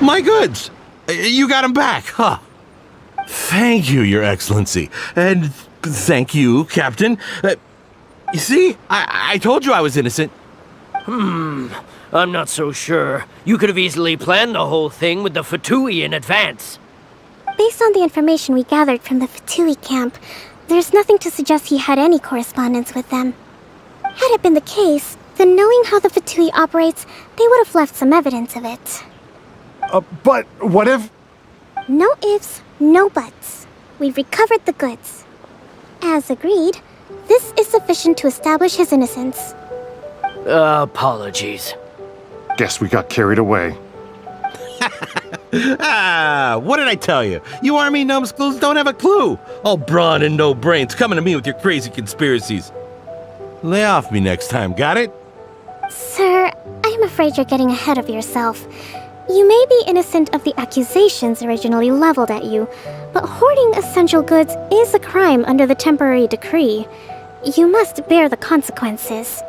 My goods! You got them back, huh? Thank you, Your Excellency. And thank you, Captain. You see, I told you I was innocent. I'm not so sure. You could have easily planned the whole thing with the Fatui in advance. Based on the information we gathered from the Fatui camp, there's nothing to suggest he had any correspondence with them. Had it been the case, then knowing how the Fatui operates, they would have left some evidence of it. But what if... No ifs, no buts. We've recovered the goods. As agreed, this is sufficient to establish his innocence. Apologies. Guess we got carried away. What did I tell you? You army numbskulls don't have a clue. All brawn and no brains coming to me with your crazy conspiracies. Lay off me next time, got it? Sir, I'm afraid you're getting ahead of yourself. You may be innocent of the accusations originally leveled at you, but hoarding essential goods is a crime under the temporary decree. You must bear the consequences.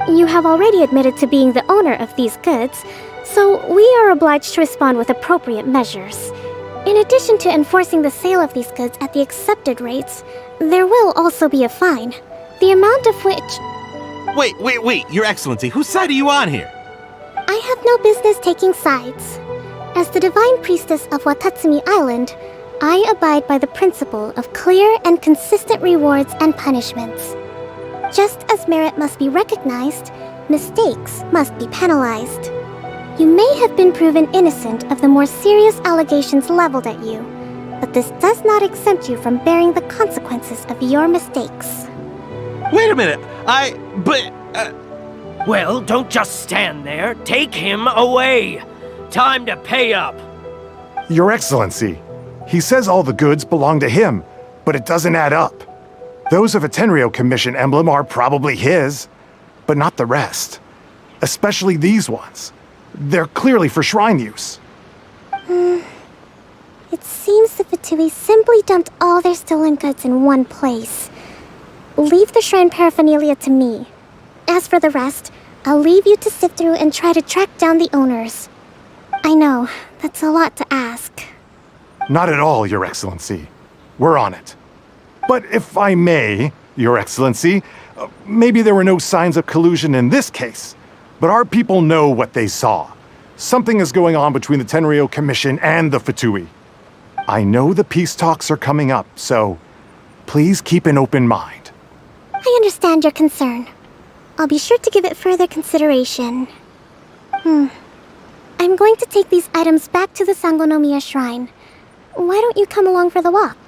You have already admitted to being the owner of these goods, so we are obliged to respond with appropriate measures. In addition to enforcing the sale of these goods at the accepted rates, there will also be a fine, the amount of which... Wait, Your Excellency, whose side are you on here? I have no business taking sides. As the Divine Priestess of Watatsumi Island, I abide by the principle of clear and consistent rewards and punishments. Just as merit must be recognized, mistakes must be penalized. You may have been proven innocent of the more serious allegations leveled at you, but this does not exempt you from bearing the consequences of your mistakes. Wait a minute, Well, don't just stand there. Take him away. Time to pay up. Your Excellency, he says all the goods belong to him, but it doesn't add up. Those of a Tenryo Commission emblem are probably his, but not the rest. Especially these ones. They're clearly for shrine use. It seems the Fatui simply dumped all their stolen goods in one place. Leave the shrine paraphernalia to me. As for the rest, I'll leave you to sift through and try to track down the owners. I know, that's a lot to ask. Not at all, Your Excellency. We're on it. But if I may, Your Excellency, maybe there were no signs of collusion in this case, but our people know what they saw. Something is going on between the Tenryo Commission and the Fatui. I know the peace talks are coming up, so please keep an open mind. I understand your concern. I'll be sure to give it further consideration. I'm going to take these items back to the Sangonomiya Shrine. Why don't you come along for the walk?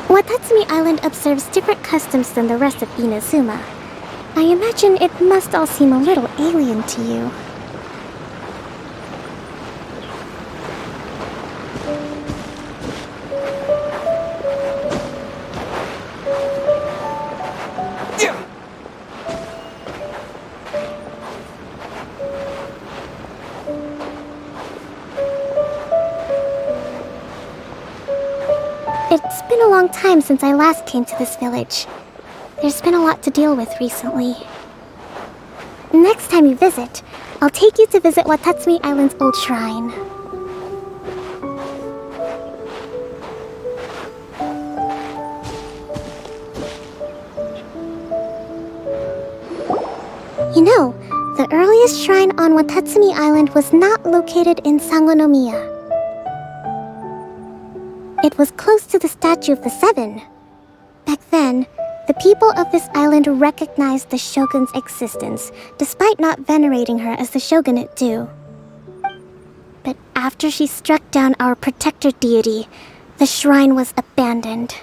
Watatsumi Island observes different customs than the rest of Inazuma. I imagine it must all seem a little alien to you. It's been a long time since I last came to this village. There's been a lot to deal with recently. Next time you visit, I'll take you to visit Watatsumi Island's old shrine. You know, the earliest shrine on Watatsumi Island was not located in Sangonomiya. It was close to the statue of the Seven. Back then, the people of this island recognized the shogun's existence, despite not venerating her as the shogunate do. But after she struck down our protector deity, the shrine was abandoned.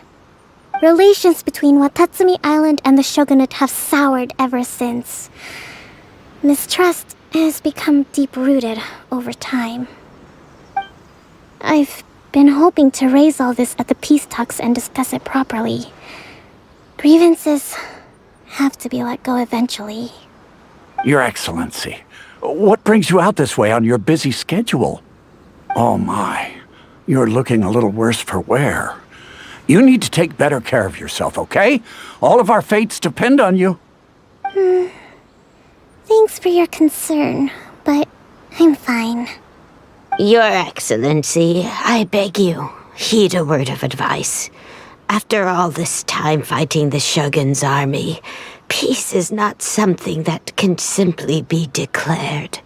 Relations between Watatsumi Island and the shogunate have soured ever since. Mistrust has become deep-rooted over time. I've been hoping to raise all this at the peace talks and discuss it properly. Grievances have to be let go eventually. Your Excellency, what brings you out this way on your busy schedule? Oh my, you're looking a little worse for wear. You need to take better care of yourself, okay? All of our fates depend on you. Thanks for your concern, but I'm fine. Your Excellency, I beg you, heed a word of advice. After all this time fighting the Shogun's army, peace is not something that can simply be declared.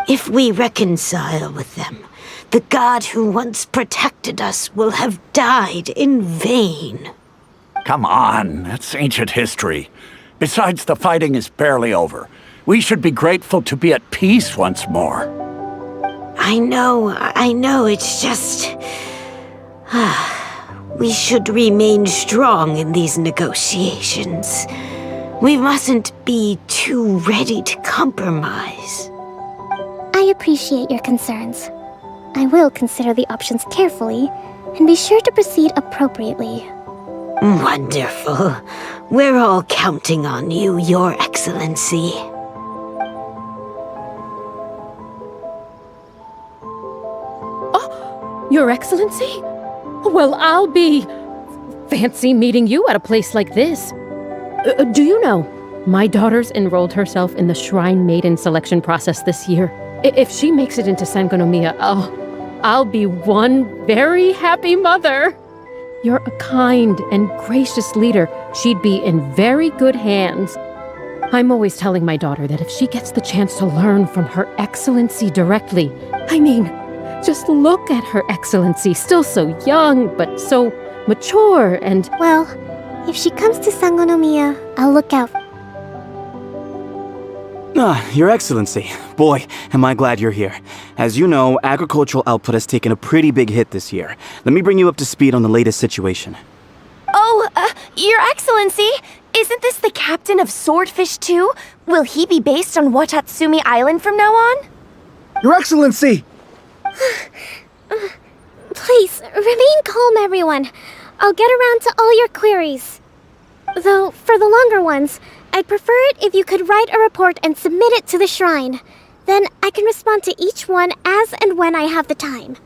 If we reconcile with them, the god who once protected us will have died in vain. Come on, that's ancient history. Besides, the fighting is barely over. We should be grateful to be at peace once more. I know, it's just... We should remain strong in these negotiations. We mustn't be too ready to compromise. I appreciate your concerns. I will consider the options carefully and be sure to proceed appropriately. Wonderful. We're all counting on you, Your Excellency. Your Excellency? Well, I'll be... fancy meeting you at a place like this. Do you know, my daughter's enrolled herself in the Shrine Maiden selection process this year. If she makes it into Sangonomiya, I'll be one very happy mother. You're a kind and gracious leader. She'd be in very good hands. I'm always telling my daughter that if she gets the chance to learn from Her Excellency directly, I mean, just look at Her Excellency, still so young, but so mature and... Well, if she comes to Sangonomiya, I'll look out. Your Excellency. Boy, am I glad you're here. As you know, agricultural output has taken a pretty big hit this year. Let me bring you up to speed on the latest situation. Oh, Your Excellency, isn't this the captain of Swordfish 2? Will he be based on Watatsumi Island from now on? Your Excellency! Please, remain calm, everyone. I'll get around to all your queries. Though, for the longer ones, I'd prefer it if you could write a report and submit it to the shrine. Then I can respond to each one as and when I have the time.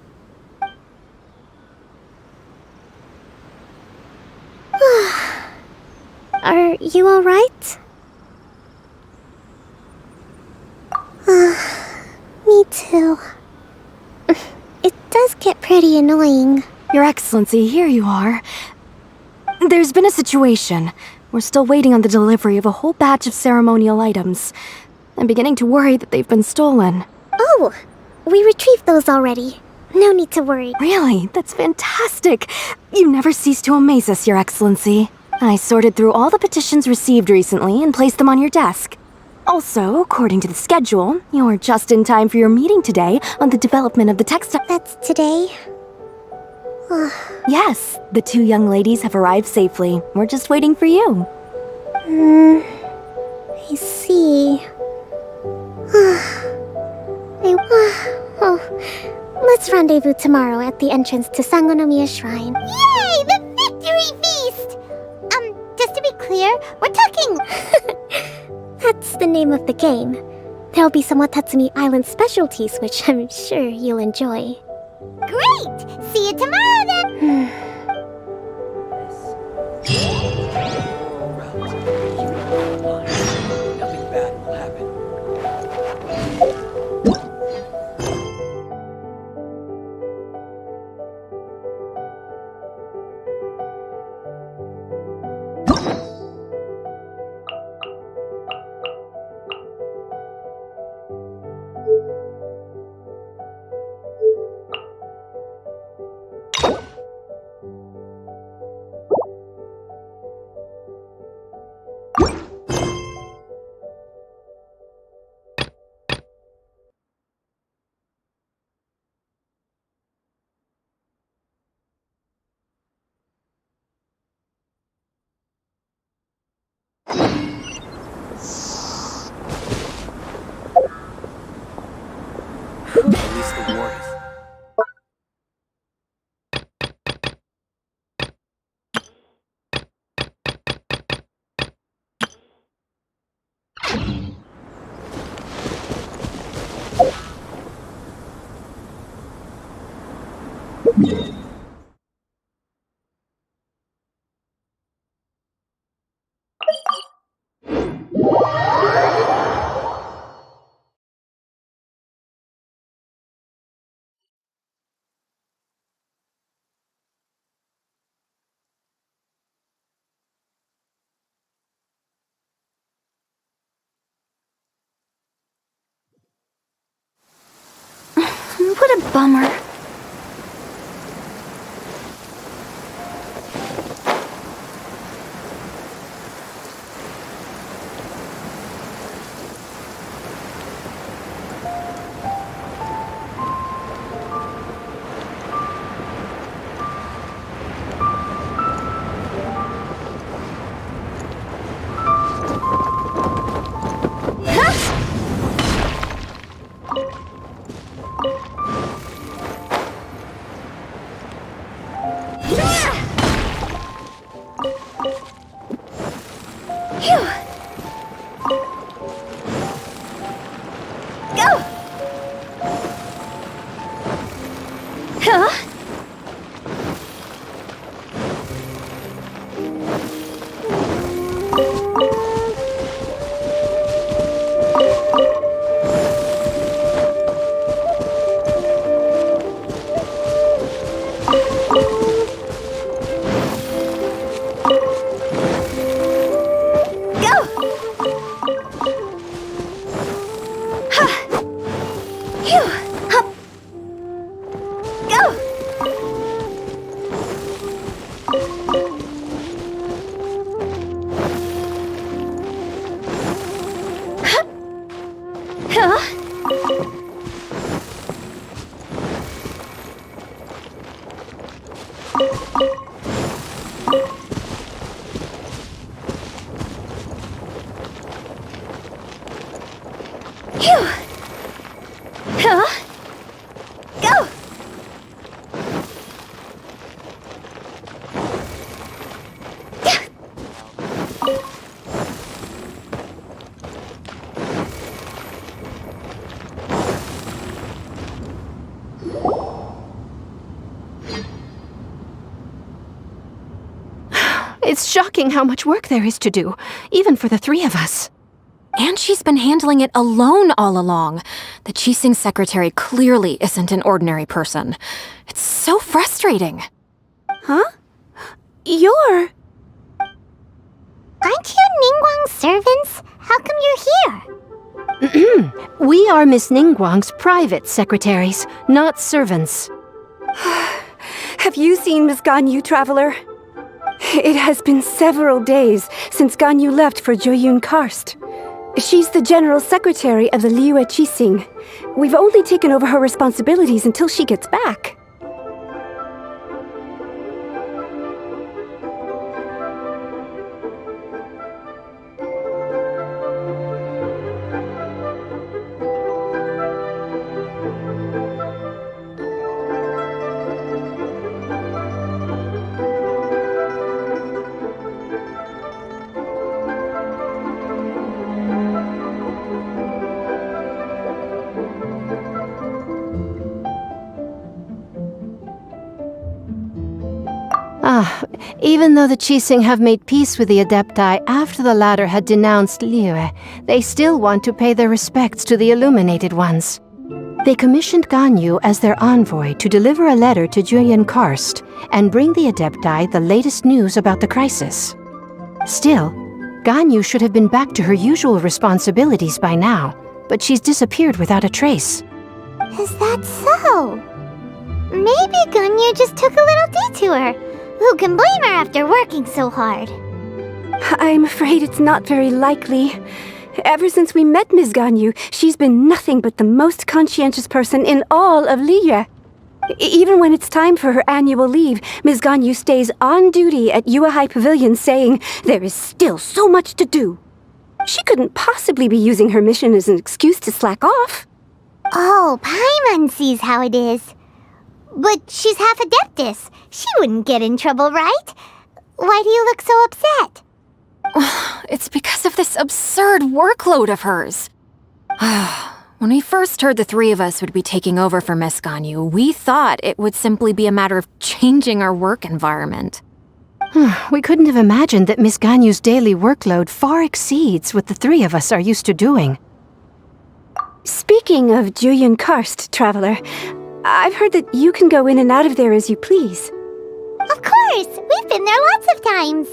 Are you alright? Me too. It does get pretty annoying. Your Excellency, here you are. There's been a situation. We're still waiting on the delivery of a whole batch of ceremonial items. I'm beginning to worry that they've been stolen. Oh, we retrieved those already. No need to worry. Really? That's fantastic. You never cease to amaze us, Your Excellency. I sorted through all the petitions received recently and placed them on your desk. Also, according to the schedule, you're just in time for your meeting today on the development of the textile. That's today? Yes, the two young ladies have arrived safely. We're just waiting for you. I see. Let's rendezvous tomorrow at the entrance to Sangonomiya Shrine. Yay! The victory feast! Just to be clear, we're talking... That's the name of the game. There'll be some Watatsumi Island specialties, which I'm sure you'll enjoy. Great! See you tomorrow then! Nothing bad will happen. At least the war is... What a bummer. It's shocking how much work there is to do, even for the three of us. And she's been handling it alone all along. The Qixing secretary clearly isn't an ordinary person. It's so frustrating. Huh? You're... Aren't you Ningguang's servants? How come you're here? We are Miss Ningguang's private secretaries, not servants. Have you seen Miss Ganyu, Traveler? It has been several days since Ganyu left for Joyun Karst. She's the general secretary of the Liyue Qixing. We've only taken over her responsibilities until she gets back. Even though the Qixing have made peace with the Adepti after the latter had denounced Liyue, they still want to pay their respects to the Illuminated Ones. They commissioned Ganyu as their envoy to deliver a letter to Joyun Karst and bring the Adepti the latest news about the crisis. Still, Ganyu should have been back to her usual responsibilities by now, but she's disappeared without a trace. Is that so? Maybe Ganyu just took a little detour. Who can blame her after working so hard? I'm afraid it's not very likely. Ever since we met Ms. Ganyu, she's been nothing but the most conscientious person in all of Liyue. Even when it's time for her annual leave, Ms. Ganyu stays on duty at Yuehai Pavilion saying there is still so much to do. She couldn't possibly be using her mission as an excuse to slack off. Oh, Paimon sees how it is. But she's half Adeptus. She wouldn't get in trouble, right? Why do you look so upset? It's because of this absurd workload of hers. When we first heard the three of us would be taking over for Miss Ganyu, we thought it would simply be a matter of changing our work environment. We couldn't have imagined that Miss Ganyu's daily workload far exceeds what the three of us are used to doing. Speaking of Joyun Karst, Traveler, I've heard that you can go in and out of there as you please. Of course! We've been there lots of times.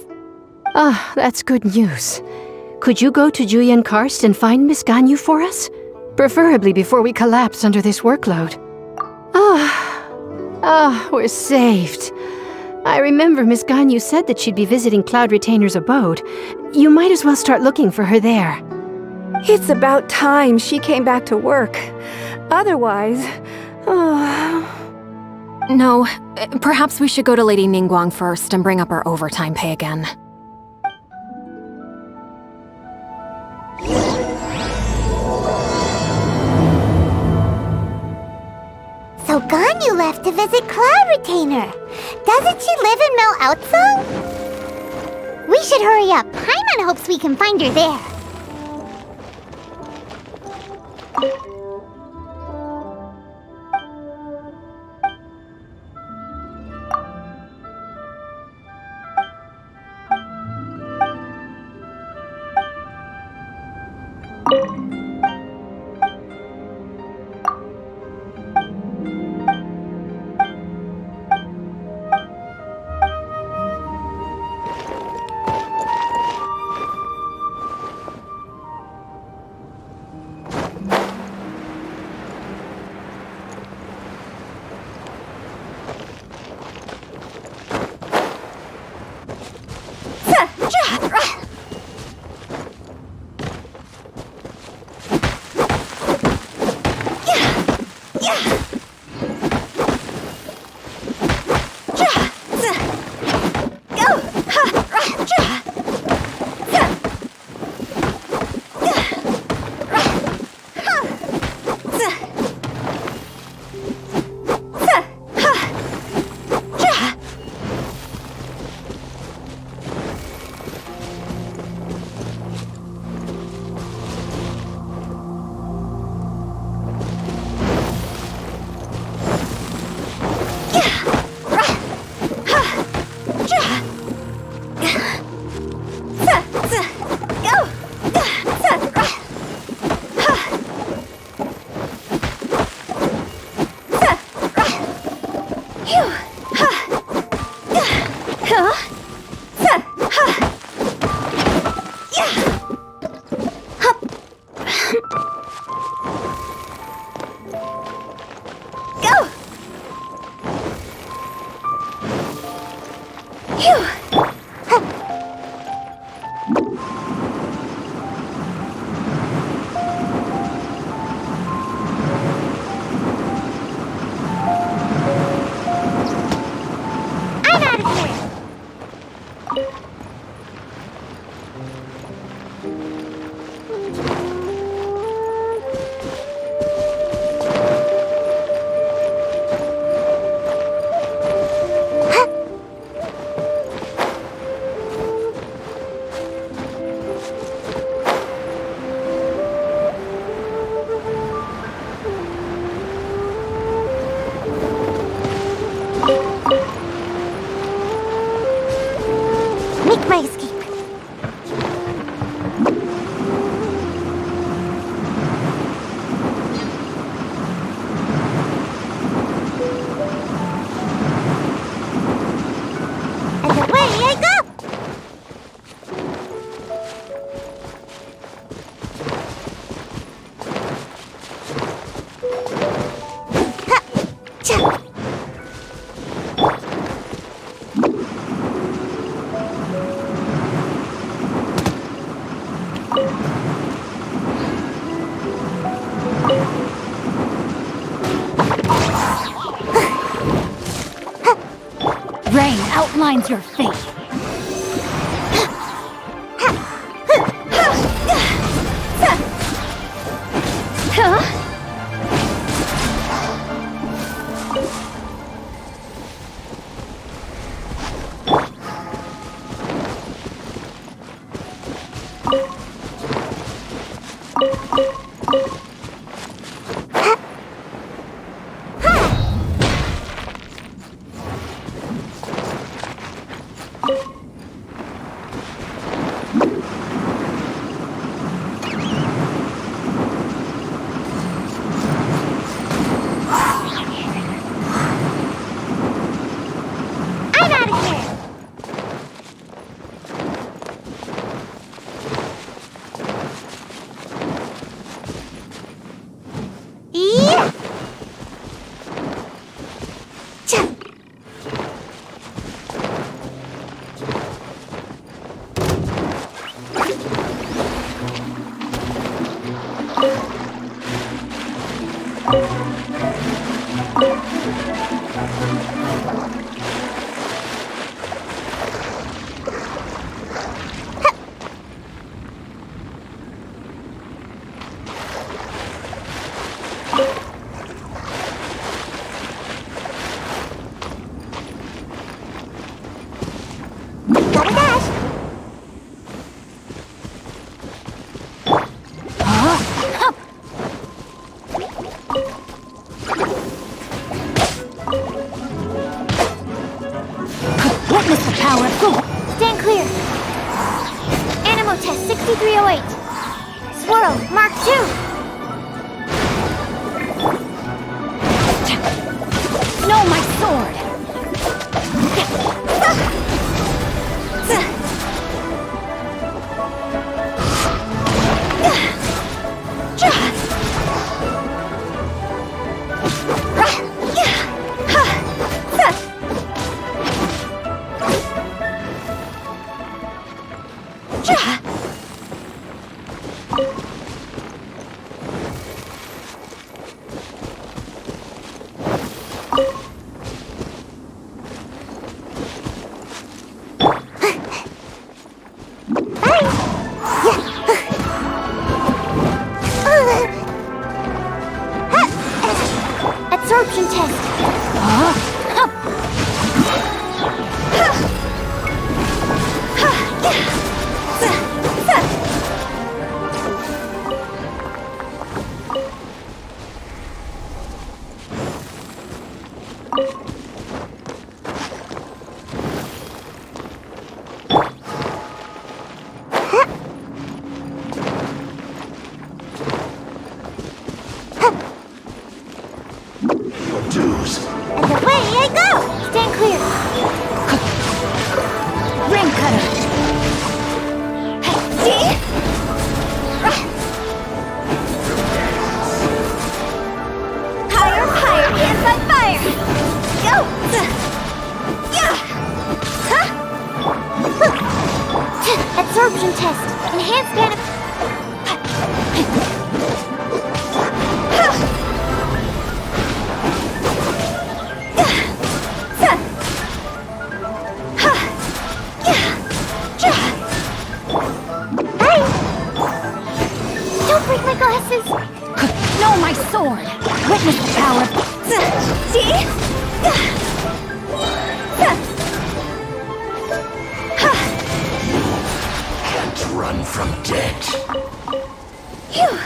That's good news. Could you go to Joyun Karst and find Miss Ganyu for us? Preferably before we collapse under this workload. Ah, we're saved. I remember Miss Ganyu said that she'd be visiting Cloud Retainer's abode. You might as well start looking for her there. It's about time she came back to work. Otherwise... No, perhaps we should go to Lady Ningguang first and bring up our overtime pay again. So Ganyu left to visit Cloud Retainer. Doesn't she live in Mel Outsong? We should hurry up. Paimon hopes we can find her there. Make my escape. And away I go! Ha! Cha! Rain outlines your fate. powerful. Stand clear. Animo test 6308. Swirl, Mark 2. No, my sword. Absorption test. And away I go! Stand clear. Ring cutter. See? Higher, hands on fire! Go! Yeah! Absorption test. Enhanced Don't break my glasses! No, my sword. Witness the power. See? Can't run from death. Phew!